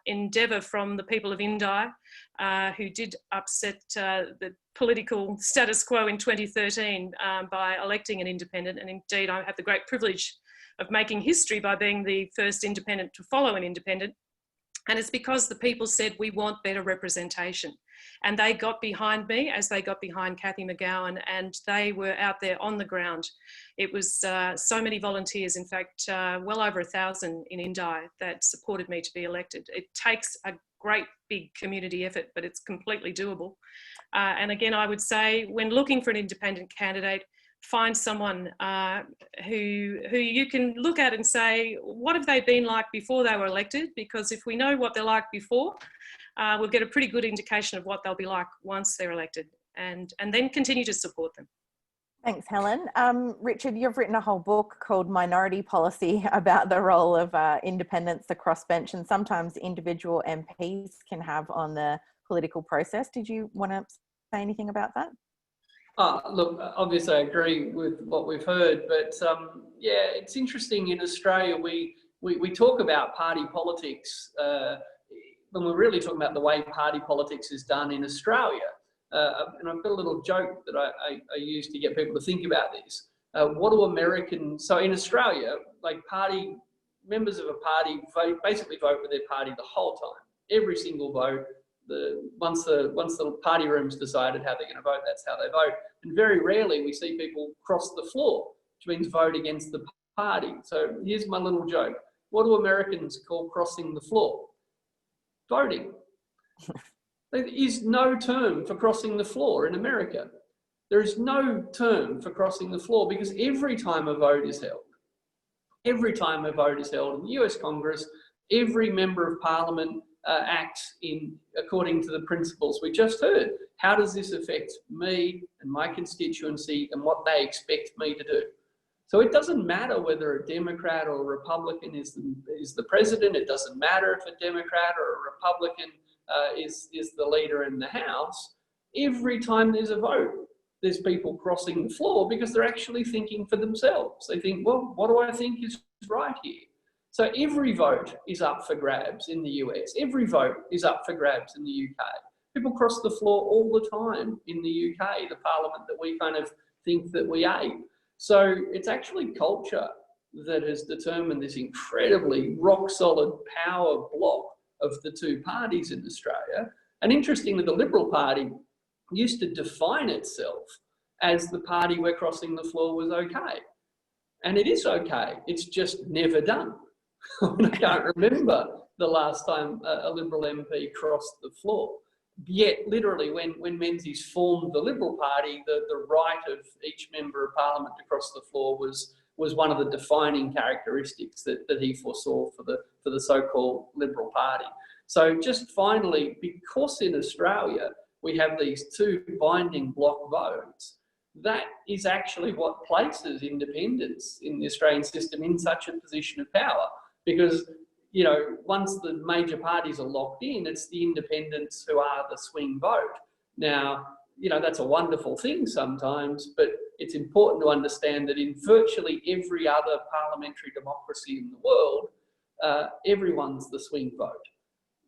endeavour from the people of Indi, who did upset the political status quo in 2013 by electing an independent. And indeed, I have the great privilege of making history by being the first independent to follow an independent. And it's because the people said, we want better representation. And they got behind me as they got behind Cathy McGowan, and they were out there on the ground. It was so many volunteers, in fact, well over 1,000 in Indi that supported me to be elected. It takes a great big community effort, but it's completely doable. And again, I would say when looking for an independent candidate, find someone who you can look at and say, what have they been like before they were elected? Because if we know what they're like before, we'll get a pretty good indication of what they'll be like once they're elected, and then continue to support them. Thanks, Helen. Richard, you've written a whole book called Minority Policy about the role of independents, the crossbench, and sometimes individual MPs can have on the political process. Did you want to say anything about that? Look, obviously I agree with what we've heard, but yeah, it's interesting in Australia, we talk about party politics when we're really talking about the way party politics is done in Australia. And I've got a little joke that I use to get people to think about this. What do Americans, so in Australia, like members of a party basically vote with their party the whole time. Every single vote, once the party room's decided how they're going to vote, that's how they vote. And very rarely we see people cross the floor, which means vote against the party. So here's my little joke. What do Americans call crossing the floor? Voting. There is no term for crossing the floor in America. There is no term for crossing the floor because every time a vote is held in the US Congress, every member of Parliament acts according to the principles we just heard. How does this affect me and my constituency and what they expect me to do? So it doesn't matter whether a Democrat or a Republican is the president. It doesn't matter if a Democrat or a Republican is the leader in the House. Every time there's a vote, there's people crossing the floor because they're actually thinking for themselves. They think, well, what do I think is right here? So every vote is up for grabs in the US. Every vote is up for grabs in the UK. People cross the floor all the time in the UK, the parliament that we kind of think that we ape. So it's actually culture that has determined this incredibly rock-solid power block of the two parties in Australia. And interestingly, the Liberal Party used to define itself as the party where crossing the floor was okay. And it is okay, it's just never done. I can't remember the last time a Liberal MP crossed the floor. Yet, literally, when Menzies formed the Liberal Party, the right of each member of Parliament to cross the floor was one of the defining characteristics that he foresaw for the so-called Liberal Party. So just finally, because in Australia we have these two binding block votes, that is actually what places independents in the Australian system in such a position of power. Because, you know, once the major parties are locked in, it's the independents who are the swing vote. Now, you know, that's a wonderful thing sometimes, but it's important to understand that in virtually every other parliamentary democracy in the world, everyone's the swing vote.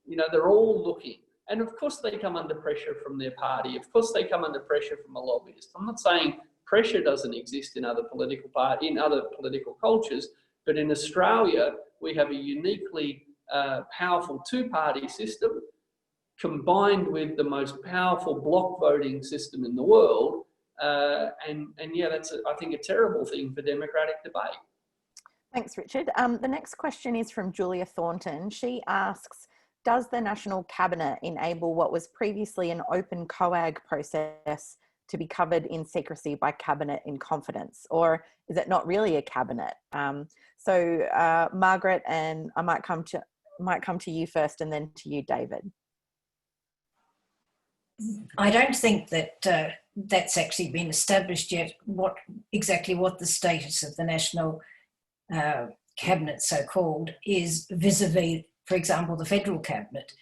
You know, they're all looking. And of course they come under pressure from their party. Of course they come under pressure from a lobbyist. I'm not saying pressure doesn't exist in other political cultures, but in Australia, we have a uniquely powerful two-party system combined with the most powerful block voting system in the world. And yeah, that's, I think, a terrible thing for democratic debate. Thanks, Richard. The next question is from Julia Thornton. She asks, does the National Cabinet enable what was previously an open COAG process to be covered in secrecy by Cabinet in confidence? Or is it not really a Cabinet? So Margaret, and I might come to you first and then to you, David. I don't think that that's actually been established yet, exactly what the status of the National Cabinet, so-called, is vis-a-vis, for example, the Federal Cabinet.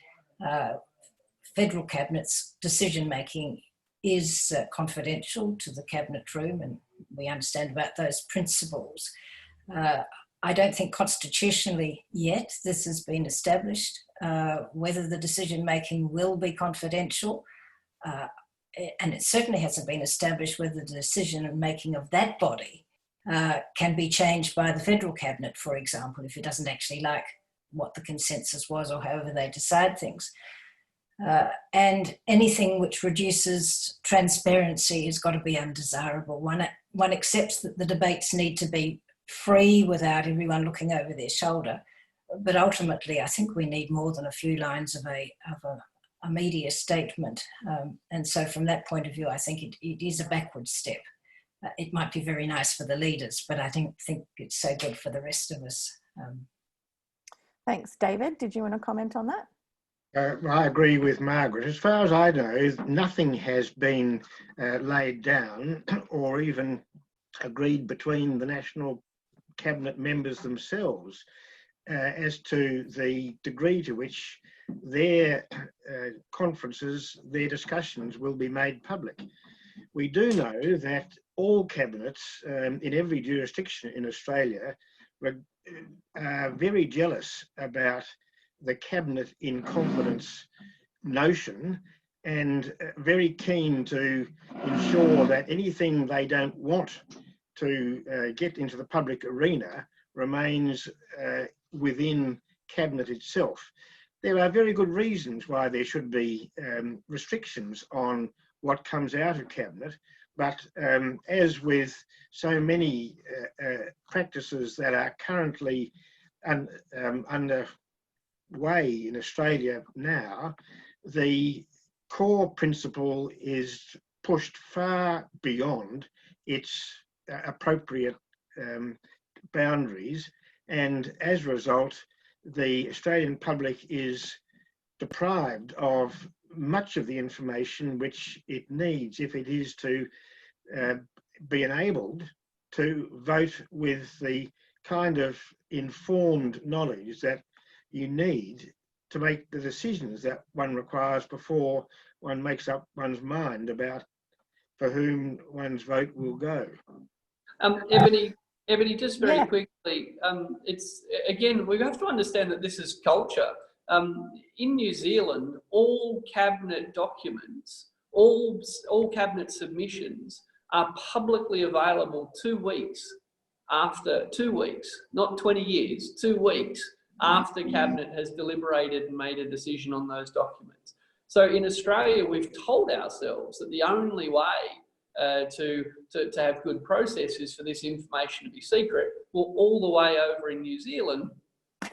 Federal Cabinet's decision-making is confidential to the Cabinet room, and we understand about those principles. I don't think constitutionally yet this has been established, whether the decision-making will be confidential, and it certainly hasn't been established whether the decision-making of that body can be changed by the Federal Cabinet, for example, if it doesn't actually like what the consensus was or however they decide things. And anything which reduces transparency has got to be undesirable. One accepts that the debates need to be free without everyone looking over their shoulder, but ultimately I think we need more than a few lines of a media statement. And so from that point of view, I think it is a backward step. It might be very nice for the leaders, but I don't think it's so good for the rest of us. Thanks. David, did you want to comment on that? I agree with Margaret. As far as I know, nothing has been laid down or even agreed between the National Cabinet members themselves as to the degree to which their conferences, their discussions will be made public. We do know that all cabinets in every jurisdiction in Australia are very jealous about the cabinet in confidence notion and very keen to ensure that anything they don't want to get into the public arena remains within cabinet itself. There are very good reasons why there should be restrictions on what comes out of cabinet, but as with so many practices that are currently underway in Australia now, the core principle is pushed far beyond its appropriate boundaries, and as a result, the Australian public is deprived of much of the information which it needs if it is to be enabled to vote with the kind of informed knowledge that you need to make the decisions that one requires before one makes up one's mind about for whom one's vote will go. Ebony, just very quickly, it's again, we have to understand that this is culture. In New Zealand, all cabinet documents, all cabinet submissions are publicly available 2 weeks after, 2 weeks, not 20 years, 2 weeks after cabinet has deliberated and made a decision on those documents. So in Australia, we've told ourselves that the only way to have good process is for this information to be secret. Well, all the way over in New Zealand,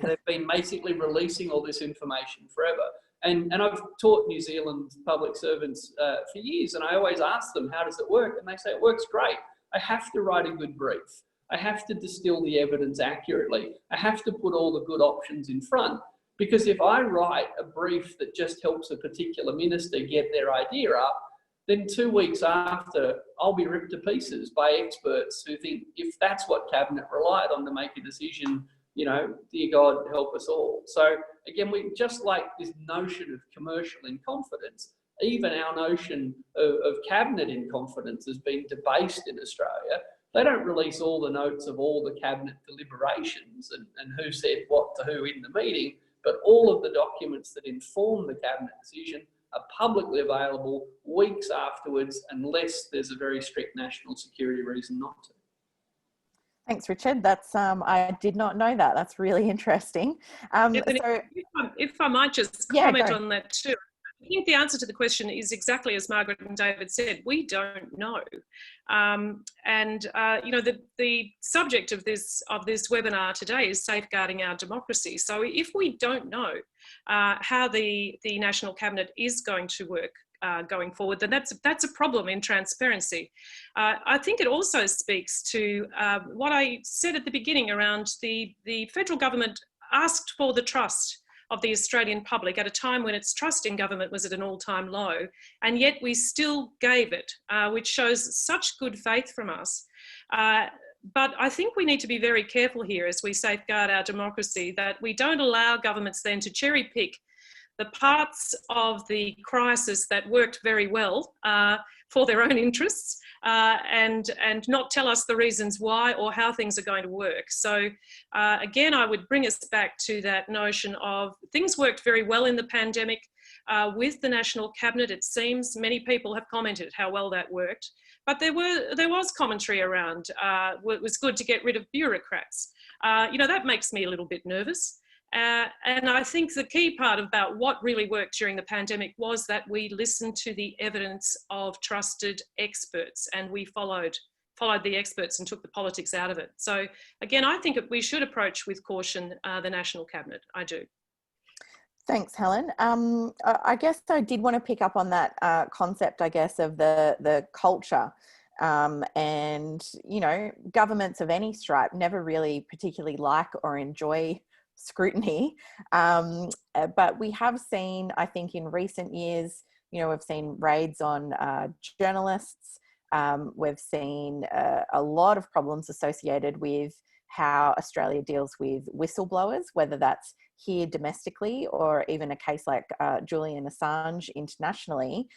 they've been basically releasing all this information forever. And I've taught New Zealand public servants for years, and I always ask them, how does it work? And they say, it works great. I have to write a good brief. I have to distill the evidence accurately. I have to put all the good options in front. Because if I write a brief that just helps a particular minister get their idea up, then 2 weeks after, I'll be ripped to pieces by experts who think if that's what cabinet relied on to make a decision, you know, dear God, help us all. So again, we just like this notion of commercial in confidence, even our notion of cabinet in confidence has been debased in Australia. They don't release all the notes of all the cabinet deliberations and who said what to who in the meeting, but all of the documents that inform the cabinet decision are publicly available weeks afterwards, unless there's a very strict national security reason not to. Thanks, Richard. That's I did not know that. That's really interesting. If I might just comment on that too. I think the answer to the question is exactly as Margaret and David said. We don't know, you know, the subject of this webinar today is safeguarding our democracy. So if we don't know how the National Cabinet is going to work going forward, then that's a problem in transparency. I think it also speaks to what I said at the beginning around the federal government asked for the trust of the Australian public at a time when its trust in government was at an all-time low, and yet we still gave it, which shows such good faith from us. But I think we need to be very careful here as we safeguard our democracy that we don't allow governments then to cherry pick the parts of the crisis that worked very well for their own interests and not tell us the reasons why or how things are going to work. So again, I would bring us back to that notion of things worked very well in the pandemic with the National Cabinet. It seems many people have commented how well that worked, but there was commentary around it was good to get rid of bureaucrats. You know, that makes me a little bit nervous. And I think the key part about what really worked during the pandemic was that we listened to the evidence of trusted experts and we followed the experts and took the politics out of it. So again, I think we should approach with caution the National Cabinet. I do. Thanks, Helen. I guess I did want to pick up on that concept, I guess, of the culture. And, you know, governments of any stripe never really particularly like or enjoy scrutiny, but we have seen, I think, in recent years, you know, we've seen raids on journalists. We've seen a lot of problems associated with how Australia deals with whistleblowers, whether that's here domestically or even a case like Julian Assange internationally.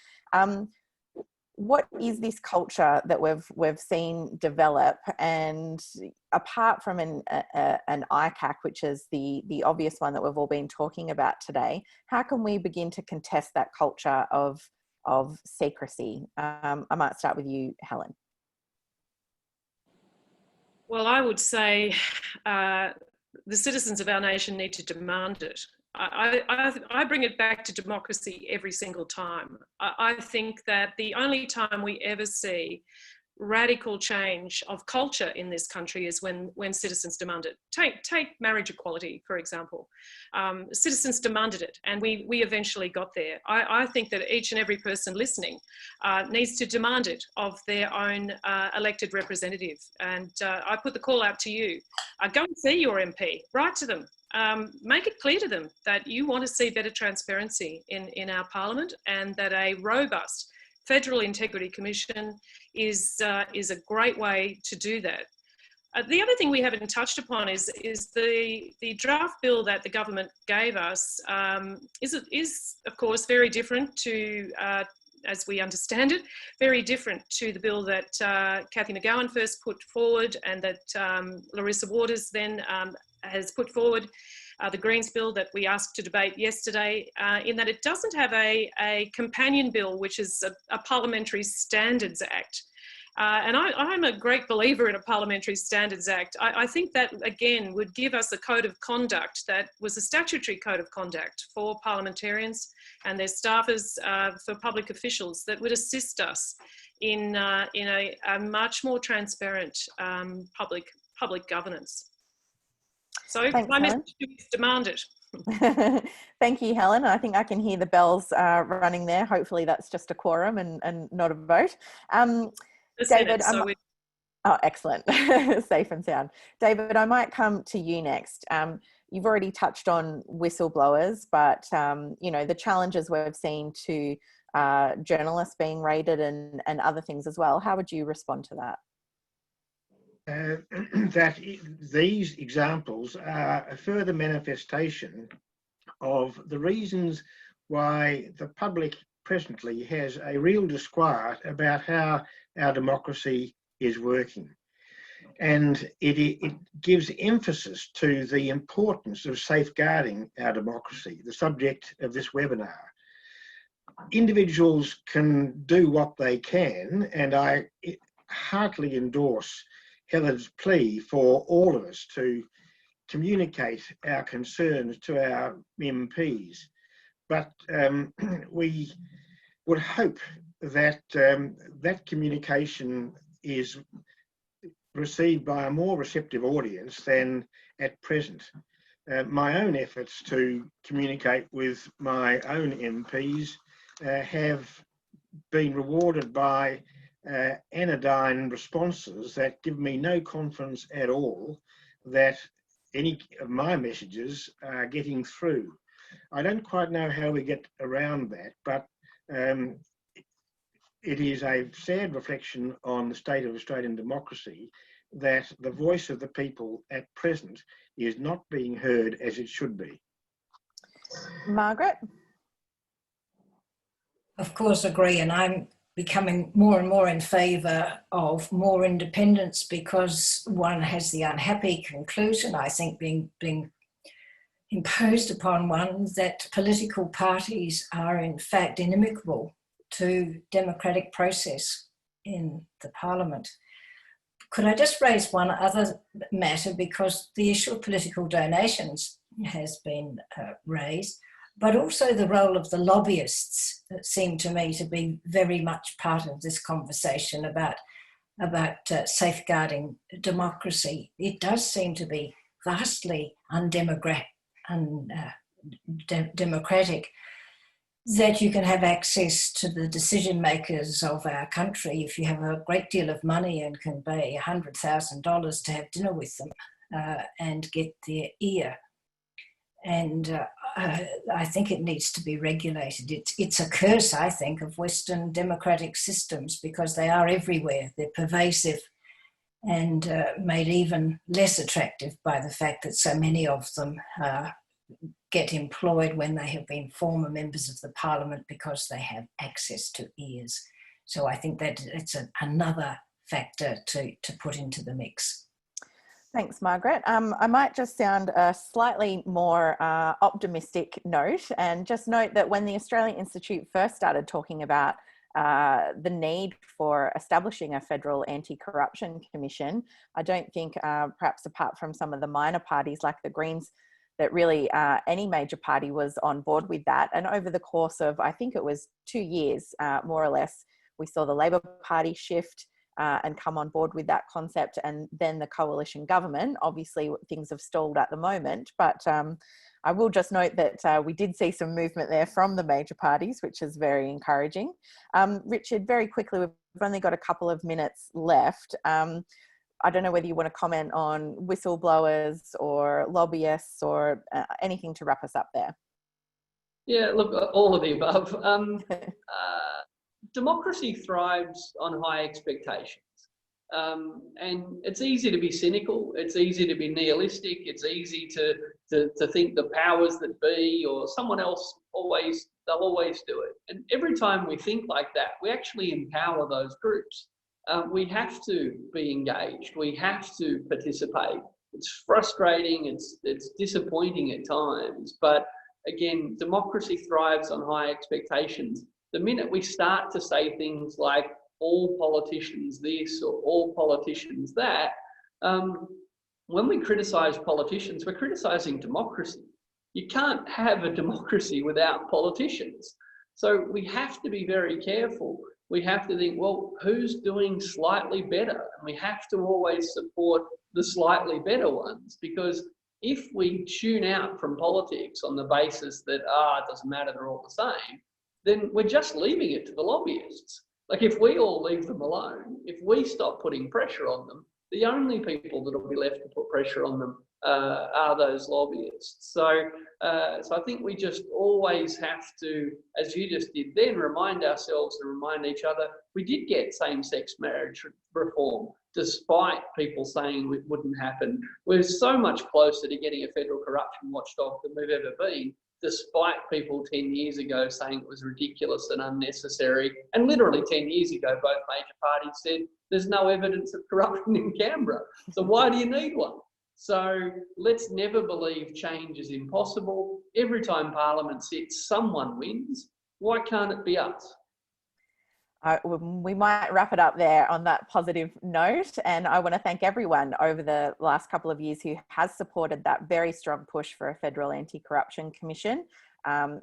What is this culture that we've seen develop? And apart from an ICAC, which is the obvious one that we've all been talking about today, how can we begin to contest that culture of secrecy? I might start with you, Helen. Well, I would say the citizens of our nation need to demand it. I bring it back to democracy every single time. I think that the only time we ever see radical change of culture in this country is when citizens demand it. Take marriage equality, for example. Citizens demanded it, and we eventually got there. I think that each and every person listening needs to demand it of their own elected representative. And I put the call out to you. Go and see your MP, write to them. Make it clear to them that you want to see better transparency in our Parliament, and that a robust Federal Integrity Commission is a great way to do that. The other thing we haven't touched upon is the draft bill that the government gave us is of course very different to, as we understand it, very different to the bill that Cathy McGowan first put forward, and that Larissa Waters then has put forward. The Greens bill that we asked to debate yesterday, in that it doesn't have a companion bill, which is a Parliamentary Standards Act. And I'm a great believer in a Parliamentary Standards Act. I think that, again, would give us a code of conduct that was a statutory code of conduct for parliamentarians and their staffers, for public officials, that would assist us in a much more transparent public governance. So Thanks, my Helen. message is demand it. Thank you, Helen. I think I can hear the bells running there. Hopefully that's just a quorum and not a vote. David, oh, excellent. Safe and sound. David, I might come to you next. You've already touched on whistleblowers, but you know, the challenges we've seen to journalists being raided and other things as well. How would you respond to that? That these examples are a further manifestation of the reasons why the public presently has a real disquiet about how our democracy is working. And it gives emphasis to the importance of safeguarding our democracy, the subject of this webinar. Individuals can do what they can, and I heartily endorse Helen's plea for all of us to communicate our concerns to our MPs. But we would hope that that communication is received by a more receptive audience than at present. My own efforts to communicate with my own MPs have been rewarded by anodyne responses that give me no confidence at all that any of my messages are getting through. I don't quite know how we get around that, but it is a sad reflection on the state of Australian democracy that the voice of the people at present is not being heard as it should be. Margaret? Of course, agree, and I'm becoming more and more in favour of more independence, because one has the unhappy conclusion, I think, being imposed upon one, that political parties are in fact inimical to democratic process in the Parliament. Could I just raise one other matter, because the issue of political donations has been raised, but also the role of the lobbyists that seem to me to be very much part of this conversation about safeguarding democracy. It does seem to be vastly undemocratic that you can have access to the decision makers of our country if you have a great deal of money and can pay $100,000 to have dinner with them and get their ear. And I think it needs to be regulated. It's a curse, I think, of Western democratic systems, because they are everywhere. They're pervasive and made even less attractive by the fact that so many of them get employed when they have been former members of the Parliament because they have access to ears. So I think that it's another factor to put into the mix. Thanks, Margaret. I might just sound a slightly more optimistic note, and just note that when the Australian Institute first started talking about the need for establishing a federal anti-corruption commission, I don't think, perhaps apart from some of the minor parties like the Greens, that really any major party was on board with that. And over the course of, I think it was 2 years, more or less, we saw the Labor Party shift. and come on board with that concept, and then the coalition government. Obviously, things have stalled at the moment, but I will just note that we did see some movement there from the major parties, which is very encouraging. Richard, very quickly, we've only got a couple of minutes left. I don't know whether you want to comment on whistleblowers or lobbyists or anything to wrap us up there. Yeah, look, all of the above. Democracy thrives on high expectations. And it's easy to be cynical, it's easy to be nihilistic, it's easy to think the powers that be or someone else they'll always do it. And every time we think like that, we actually empower those groups. We have to be engaged, we have to participate. It's frustrating, it's disappointing at times, but again, democracy thrives on high expectations. The minute we start to say things like all politicians this or all politicians that, when we criticise politicians, we're criticising democracy. You can't have a democracy without politicians. So we have to be very careful. We have to think, well, who's doing slightly better? And we have to always support the slightly better ones, because if we tune out from politics on the basis that, it doesn't matter, they're all the same, then we're just leaving it to the lobbyists. Like if we all leave them alone, if we stop putting pressure on them, the only people that will be left to put pressure on them are those lobbyists. So I think we just always have to, as you just did then, remind ourselves and remind each other, we did get same-sex marriage reform, despite people saying it wouldn't happen. We're so much closer to getting a federal corruption watchdog than we've ever been, despite people 10 years ago saying it was ridiculous and unnecessary. And literally 10 years ago, both major parties said, there's no evidence of corruption in Canberra, so why do you need one? So let's never believe change is impossible. Every time Parliament sits, someone wins. Why can't it be us? We might wrap it up there on that positive note. And I want to thank everyone over the last couple of years who has supported that very strong push for a federal anti-corruption commission.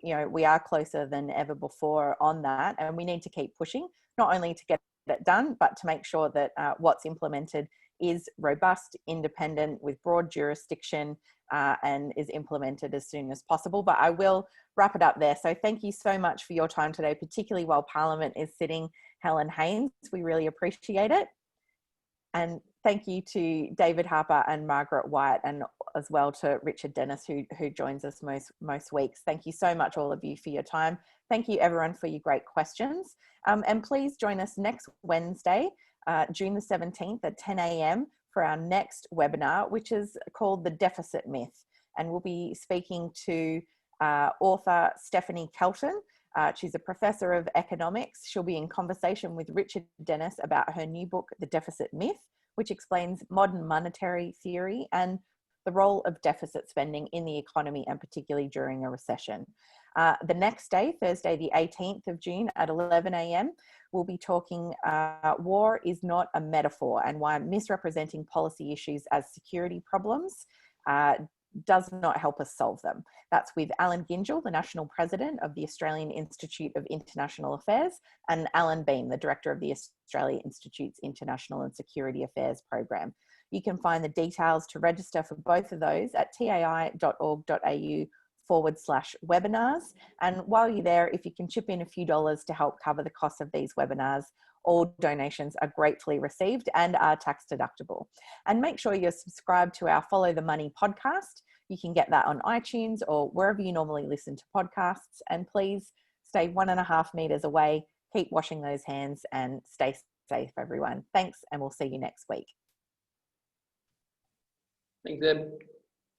We are closer than ever before on that, and we need to keep pushing, not only to get it done, but to make sure that what's implemented is robust, independent, with broad jurisdiction, and is implemented as soon as possible. But I will wrap it up there. So thank you so much for your time today, particularly while Parliament is sitting, Helen Haines. We really appreciate it. And thank you to David Harper and Margaret White, and as well to Richard Dennis, who joins us most weeks. Thank you so much, all of you, for your time. Thank you, everyone, for your great questions. And please join us next Wednesday, June the 17th at 10 a.m. for our next webinar, which is called The Deficit Myth. And we'll be speaking to author Stephanie Kelton. She's a professor of economics. She'll be in conversation with Richard Dennis about her new book, The Deficit Myth, which explains modern monetary theory and the role of deficit spending in the economy, and particularly during a recession. The next day, Thursday, the 18th of June at 11 a.m., we'll be talking war is not a metaphor, and why misrepresenting policy issues as security problems does not help us solve them. That's with Alan Gyngell, the National President of the Australian Institute of International Affairs, and Alan Beam, the Director of the Australia Institute's International and Security Affairs Program. You can find the details to register for both of those at tai.org.au/webinars. And while you're there, if you can chip in a few dollars to help cover the cost of these webinars, all donations are gratefully received and are tax deductible. And make sure you're subscribed to our Follow the Money podcast. You can get that on iTunes or wherever you normally listen to podcasts. And please stay 1.5 meters away, keep washing those hands, and stay safe, everyone. Thanks, and we'll see you next week. Thanks, Ed.